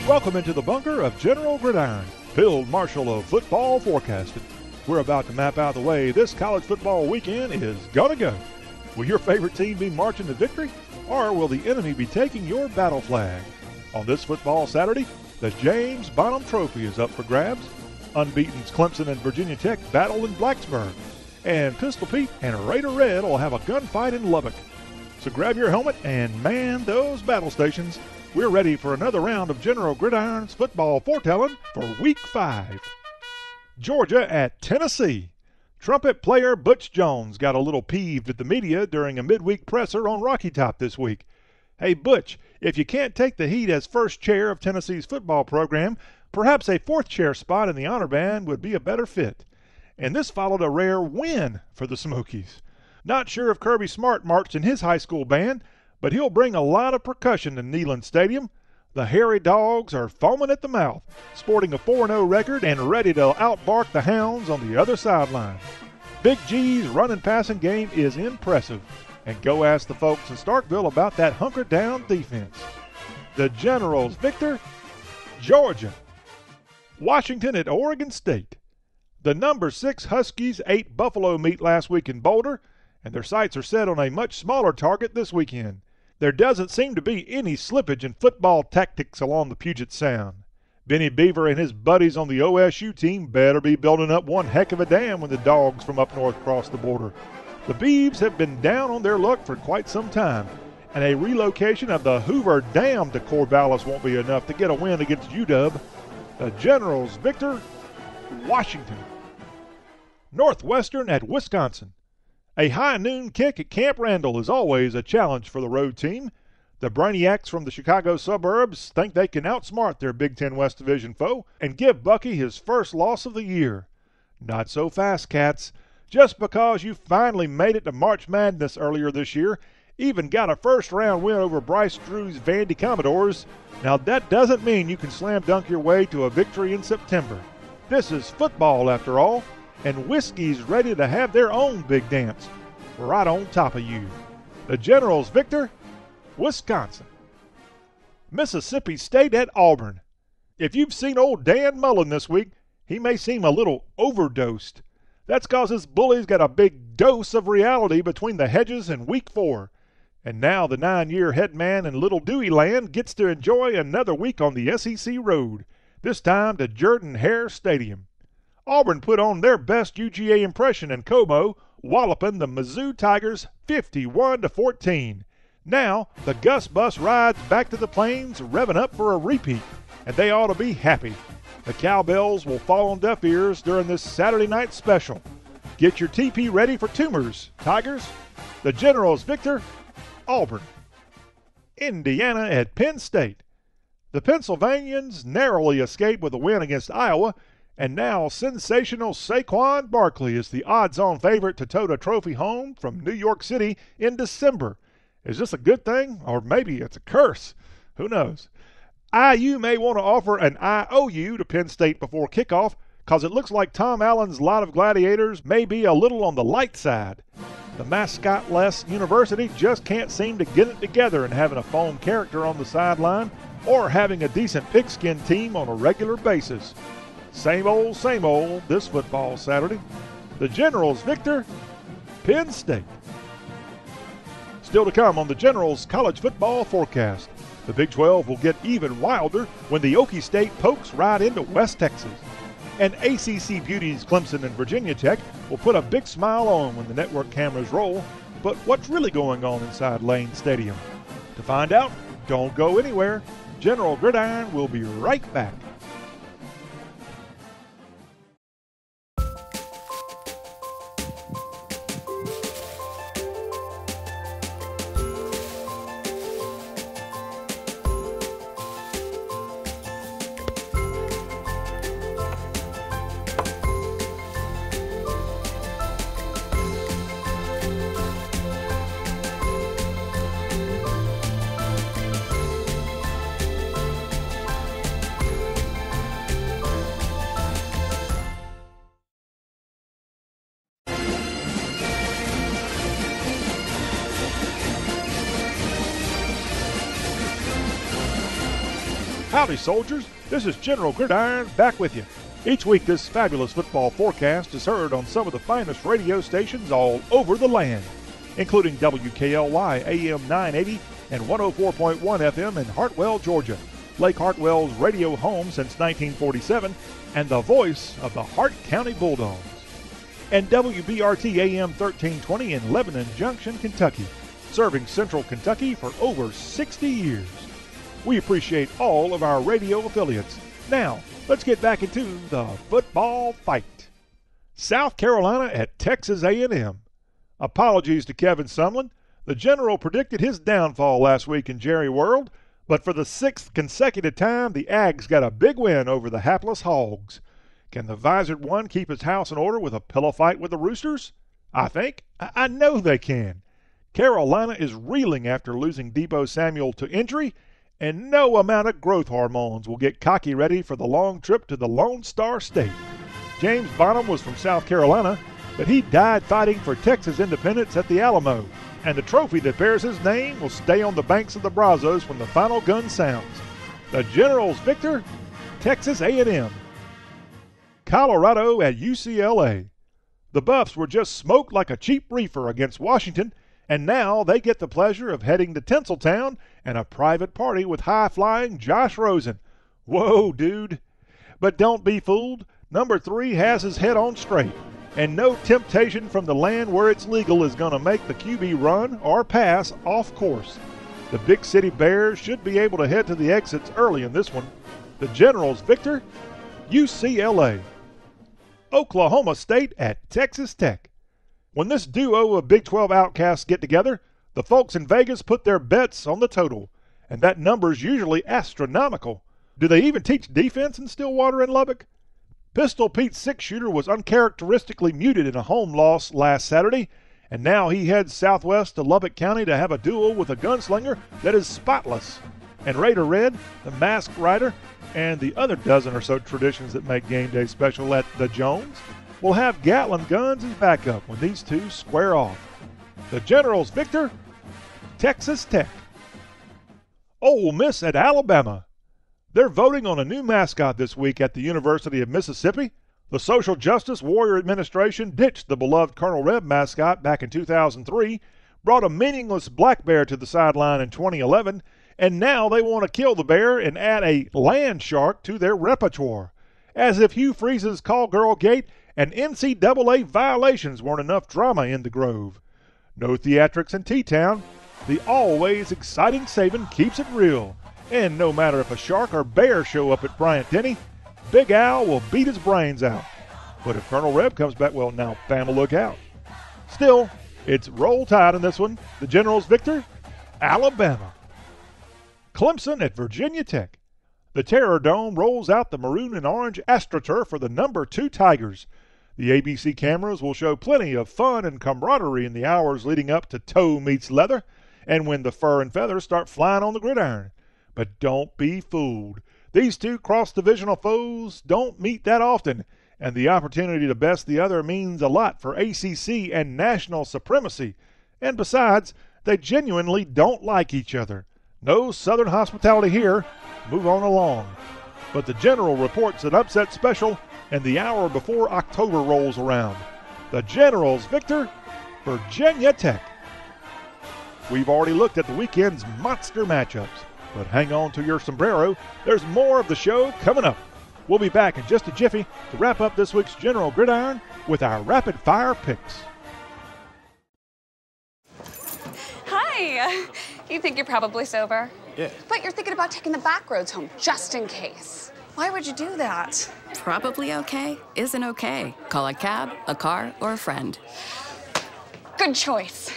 Welcome into the bunker of General Gridiron, Field Marshal of football forecasting. We're about to map out the way this college football weekend is gonna go. Will your favorite team be marching to victory, or will the enemy be taking your battle flag? On this football Saturday, the James Bonham Trophy is up for grabs. Unbeaten's Clemson and Virginia Tech battle in Blacksburg. And Pistol Pete and Raider Red will have a gunfight in Lubbock. So grab your helmet and man those battle stations. We're ready for another round of General Gridiron's football foretelling for Week 5. Georgia at Tennessee. Trumpet player Butch Jones got a little peeved at the media during a midweek presser on Rocky Top this week. Hey Butch, if you can't take the heat as first chair of Tennessee's football program, perhaps a fourth chair spot in the honor band would be a better fit. And this followed a rare win for the Smokies. Not sure if Kirby Smart marched in his high school band, but he'll bring a lot of percussion to Neyland Stadium. The hairy dogs are foaming at the mouth, sporting a 4-0 record and ready to outbark the hounds on the other sideline. Big G's running passing game is impressive, and go ask the folks in Starkville about that hunker-down defense. The Generals victor, Georgia. Washington at Oregon State. The number 6 Huskies ate buffalo meat last week in Boulder, and their sights are set on a much smaller target this weekend. There doesn't seem to be any slippage in football tactics along the Puget Sound. Benny Beaver and his buddies on the OSU team better be building up one heck of a dam when the dogs from up north cross the border. The Beavs have been down on their luck for quite some time, and a relocation of the Hoover Dam to Corvallis won't be enough to get a win against UW. The Generals victor, Washington. Northwestern at Wisconsin. A high noon kick at Camp Randall is always a challenge for the road team. The Brainiacs from the Chicago suburbs think they can outsmart their Big Ten West Division foe and give Bucky his first loss of the year. Not so fast, Cats. Just because you finally made it to March Madness earlier this year, even got a first-round win over Bryce Drew's Vandy Commodores, now that doesn't mean you can slam dunk your way to a victory in September. This is football after all, and Whiskey's ready to have their own big dance right on top of you. The Generals victor, Wisconsin. Mississippi State at Auburn. If you've seen old Dan Mullen this week, he may seem a little overdosed. That's because his bullies got a big dose of reality between the hedges in Week 4. And now the 9-year head man in Little Dewey Land gets to enjoy another week on the SEC road, this time to Jordan-Hare Stadium. Auburn put on their best UGA impression in Como, walloping the Mizzou Tigers 51-14. Now, the Gus Bus rides back to the Plains, revving up for a repeat, and they ought to be happy. The cowbells will fall on deaf ears during this Saturday night special. Get your TP ready for tumors, Tigers. The Generals victor, Auburn. Indiana at Penn State. The Pennsylvanians narrowly escaped with a win against Iowa, and now sensational Saquon Barkley is the odds-on favorite to tote a trophy home from New York City in December. Is this a good thing, or maybe it's a curse? Who knows? IU may want to offer an IOU to Penn State before kickoff, because it looks like Tom Allen's lot of gladiators may be a little on the light side. The mascot-less university just can't seem to get it together in having a foam character on the sideline or having a decent pigskin team on a regular basis. Same old this football Saturday. The Generals victor, Penn State. Still to come on the Generals college football forecast. The Big 12 will get even wilder when the Hokie State Pokes ride into West Texas. And ACC beauties Clemson and Virginia Tech will put a big smile on when the network cameras roll. But what's really going on inside Lane Stadium? To find out, don't go anywhere. General Gridiron will be right back. Howdy, soldiers. This is General Gridiron back with you. Each week, this fabulous football forecast is heard on some of the finest radio stations all over the land, including WKLY AM 980 and 104.1 FM in Hartwell, Georgia, Lake Hartwell's radio home since 1947, and the voice of the Hart County Bulldogs, and WBRT AM 1320 in Lebanon Junction, Kentucky, serving Central Kentucky for over 60 years. We appreciate all of our radio affiliates. Now, let's get back into the football fight. South Carolina at Texas A&M. Apologies to Kevin Sumlin. The General predicted his downfall last week in Jerry World, but for the 6th consecutive time, the Ags got a big win over the hapless Hogs. Can the Visored One keep his house in order with a pillow fight with the Roosters? I know they can. Carolina is reeling after losing Deebo Samuel to injury, and no amount of growth hormones will get Cocky ready for the long trip to the Lone Star State. James Bonham was from South Carolina, but he died fighting for Texas independence at the Alamo, and the trophy that bears his name will stay on the banks of the Brazos when the final gun sounds. The Generals victor, Texas A&M. Colorado at UCLA. The Buffs were just smoked like a cheap reefer against Washington, and now they get the pleasure of heading to Tinseltown and a private party with high-flying Josh Rosen. Whoa, dude. But don't be fooled. Number 3 has his head on straight, and no temptation from the land where it's legal is going to make the QB run or pass off course. The Big City Bears should be able to head to the exits early in this one. The Generals victor, UCLA. Oklahoma State at Texas Tech. When this duo of Big 12 outcasts get together, the folks in Vegas put their bets on the total, and that number's usually astronomical. Do they even teach defense in Stillwater and Lubbock? Pistol Pete's six-shooter was uncharacteristically muted in a home loss last Saturday, and now he heads southwest to Lubbock County to have a duel with a gunslinger that is spotless. And Raider Red, the Masked Rider, and the other dozen or so traditions that make game day special at the Jones will have Gatlin guns as backup when these two square off. The Generals victor, Texas Tech. Ole Miss at Alabama. They're voting on a new mascot this week at the University of Mississippi. The Social Justice Warrior administration ditched the beloved Colonel Reb mascot back in 2003, brought a meaningless black bear to the sideline in 2011, and now they want to kill the bear and add a land shark to their repertoire. As if Hugh Freeze's Call Girl Gate and NCAA violations weren't enough drama in the Grove. No theatrics in T-Town. The always exciting Saban keeps it real. And no matter if a shark or bear show up at Bryant-Denny, Big Al will beat his brains out. But if Colonel Reb comes back, well, now Bama look out. Still, it's roll tide in this one. The Generals victor, Alabama. Clemson at Virginia Tech. The Terror Dome rolls out the maroon and orange AstroTurf for the number 2 Tigers. The ABC cameras will show plenty of fun and camaraderie in the hours leading up to toe meets leather, and when the fur and feathers start flying on the gridiron. But don't be fooled. These two cross-divisional foes don't meet that often, and the opportunity to best the other means a lot for ACC and national supremacy. And besides, they genuinely don't like each other. No Southern hospitality here. Move on along. But the General reports an upset special, and the hour before October rolls around. The Generals victor, Virginia Tech. We've already looked at the weekend's monster matchups, but hang on to your sombrero. There's more of the show coming up. We'll be back in just a jiffy to wrap up this week's General Gridiron with our rapid-fire picks. Hi. You think you're probably sober? Yeah. But you're thinking about taking the back roads home just in case. Why would you do that? Probably okay isn't okay. Call a cab, a car, or a friend. Good choice.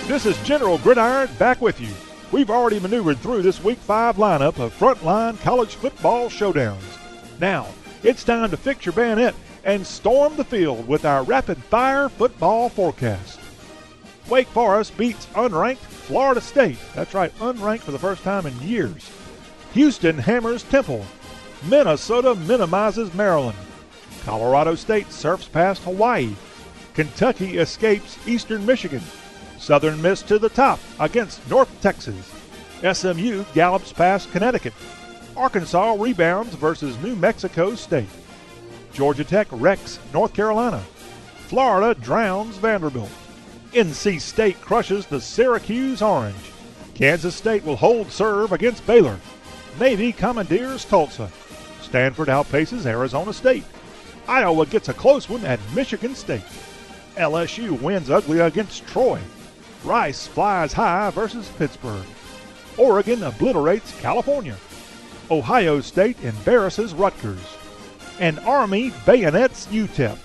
This is General Gridiron back with you. We've already maneuvered through this Week 5 lineup of frontline college football showdowns. Now, it's time to fix your bayonet and storm the field with our rapid-fire football forecast. Wake Forest beats unranked Florida State. That's right, unranked for the first time in years. Houston hammers Temple. Minnesota minimizes Maryland. Colorado State surfs past Hawaii. Kentucky escapes Eastern Michigan. Southern Miss to the top against North Texas. SMU gallops past Connecticut. Arkansas rebounds versus New Mexico State. Georgia Tech wrecks North Carolina. Florida drowns Vanderbilt. NC State crushes the Syracuse Orange. Kansas State will hold serve against Baylor. Navy commandeers Tulsa. Stanford outpaces Arizona State. Iowa gets a close one at Michigan State. LSU wins ugly against Troy. Rice flies high versus Pittsburgh. Oregon obliterates California. Ohio State embarrasses Rutgers. And Army bayonets UTEP.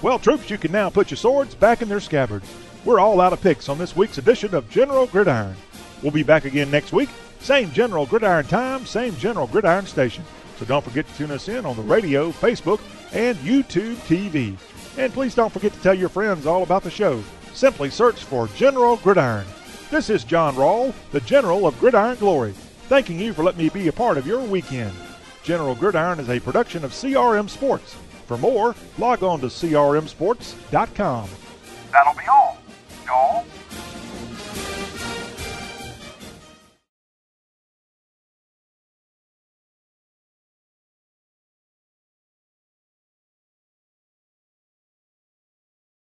Well, troops, you can now put your swords back in their scabbards. We're all out of picks on this week's edition of General Gridiron. We'll be back again next week. Same General Gridiron time, same General Gridiron station. So don't forget to tune us in on the radio, Facebook, and YouTube TV. And please don't forget to tell your friends all about the show. Simply search for General Gridiron. This is John Rawl, the General of Gridiron Glory, thanking you for letting me be a part of your weekend. General Gridiron is a production of CRM Sports. For more, log on to crmsports.com. That'll be all. Y'all